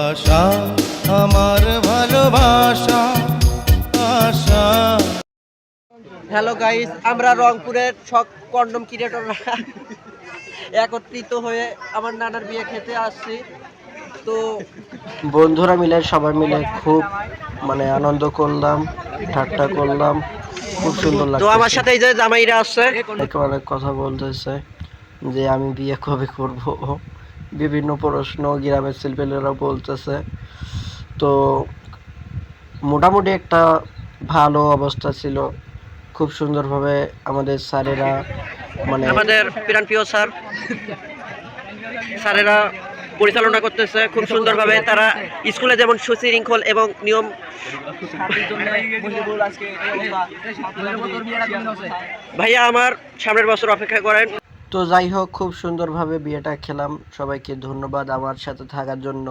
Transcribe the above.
আশা আমার ভালোবাসা আশা। Hello guys, আমরা রংপুরের সব কন্ডম ক্রিয়েটররা একত্রিত হয়ে আমার নানার বিয়ে খেতে আসছি। তো বন্ধুরা মিলে সবাই মিলে খুব আনন্দ করলাম, ঠাট্টা করলাম, খুব সুন্দর তো আমার লাগছে। সাথে এই যে জামাইরা আসছে, অনেক কথা বলতেছে যে আমি বিয়ে কবে করব, বিভিন্ন প্রশ্ন গ্রামের ছেলেপেলেরা বলতেছে। তো মোটামুটি একটা ভালো অবস্থা ছিল, খুব সুন্দরভাবে আমাদের স্যারেরা আমাদের প্রাণপ্রিয় স্যারেরা পরিচালনা করতেছে খুব সুন্দরভাবে। তারা স্কুলে যেমন সুশৃঙ্খল এবং নিয়ম। ভাইয়া আমার সামনের বছর অপেক্ষা করেন। তো যাই হোক, খুব সুন্দরভাবে বিয়েটা খেলাম। সবাইকে ধন্যবাদ আমার সাথে থাকার জন্য।